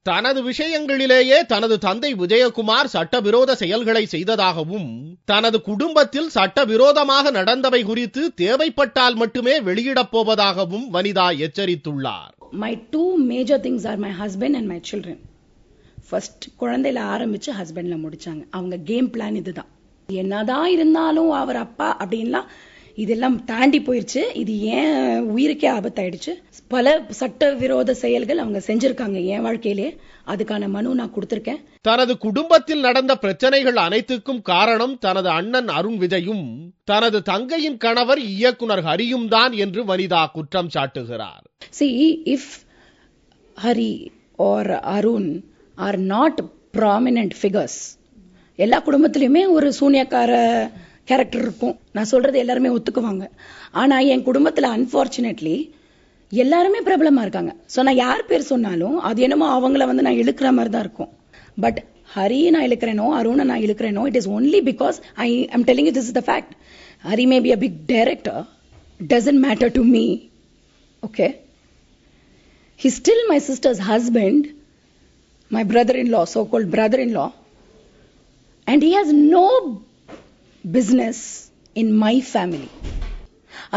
தனது விஷயங்களிலேயே தனது தந்தை விஜயகுமார் சட்டவிரோத செயல்களை செய்ததாகவும் தனது குடும்பத்தில் சட்டவிரோதமாக நடந்தவை குறித்து தேவைப்பட்டால் மட்டுமே வெளியிடப் போவதாகவும் வனிதா எச்சரித்துள்ளார். My two major things are my husband and my children. First குழந்தையில ஆரம்பிச்சு ஹஸ்பண்ட்ல முடிச்சாங்க. அவங்க கேம் பிளான் இதுதான். என்னதான் இருந்தாலும் அவர் அப்பா அப்படின்லாம் இதெல்லாம் தாண்டி போயிருச்சு. இது ஏன் உயிருக்கே ஆபத்தாயிடுச்சு. பல சட்ட விரோத செயல்கள் அவங்க செஞ்சிருக்காங்க என் வாழ்க்கையிலே. அதுக்கான மனு நான் கொடுத்திருக்கேன். தனது குடும்பத்தில் நடந்த பிரச்சனைகள் அனைத்துக்கும் காரணம் தனது அண்ணன் அருண் விஜயும் தனது தங்கையின் கணவர் இயக்குனர் ஹரியும் தான் என்று வனிதா குற்றம் சாட்டுகிறார். See, if Hari or Arun are not prominent figures, எல்லா குடும்பத்திலுமே ஒரு சூனியக்கார கேரக்டர் இருக்கும். நான் சொல்றது எல்லாருமே ஒத்துக்குவாங்க. ஆனா என் குடும்பத்துல அன்பார்ச்சுனேட்லி எல்லாருமே பிரபலமா இருக்காங்க. சோ நான் யார் பேர் சொன்னாலும் அது என்னமோ அவங்கள வந்து நான் இழுக்கிற மாதிரி தான் இருக்கும். பட் ஹரி நான் இழுக்கிறேனோ அருணை நான் இழுக்கிறேனோ it is only because I am telling you this is the fact. Hari may be a big director, doesn't matter to me. Okay, he's still my sister's husband, my brother-in-law, so-called brother-in-law, and he has no business in my family.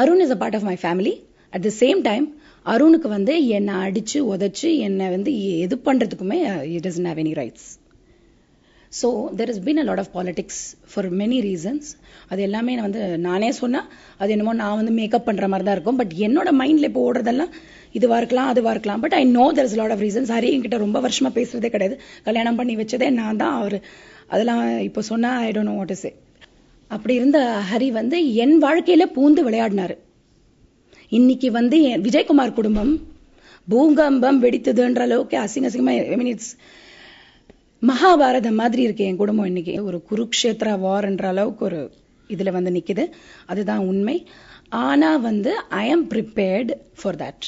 Arun is a part of my family. At the same time, அருணுக்கு வந்து என்ன அடிச்சு உதைச்சு என்ன வந்து எது பண்றதுக்குமே he doesn't have any rights. So there has been a lot of politics for many reasons. அது எல்லாமே வந்து நானே சொன்னா அது என்னமோ நான் வந்து மேக்கப் பண்ற மாதிரி தான் இருக்கும். பட் என்னோட மைண்ட்ல இப்போ ஓடுறதெல்லாம் இதுவா இருக்கலாம் அதுவா இருக்கலாம். But I know there is a lot of reasons. Hari என்கிட்ட ரொம்ப வருஷமா பேசுறதே கிடையாது. கல்யாணம் பண்ணி வச்சதே நான் தான். அவர் அதெல்லாம் இப்போ சொன்னா I don't know what to say. அப்படி இருந்த ஹரி வந்து என் வாழ்க்கையில பூந்து விளையாடினாரு. இன்னைக்கு வந்து விஜயகுமார் குடும்பம் பூகம்பம் வெடித்ததுன்ற அளவுக்கு அசிங்கமா இட்ஸ் மகாபாரதம் மாதிரி இருக்கு என் குடும்பம். இன்னைக்கு ஒரு குருக்ஷேத்ரா வார்ன்ற அளவுக்கு ஒரு இதுல வந்து நிக்குது. அதுதான் உண்மை. ஆனா வந்து ஐ am prepared for that.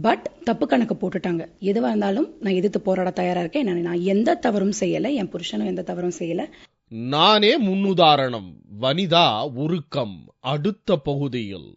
But தப்பு கணக்கு போட்டுட்டாங்க. எதுவா இருந்தாலும் நான் எதிர்த்து போராட தயாரா இருக்கேன். நான் எந்த தவறும் செய்யல. என் புருஷனும் எந்த தவறும் செய்யல. நானே முன்னுதாரணம். வனிதா உருக்கம் அடுத்த பகுதியில்.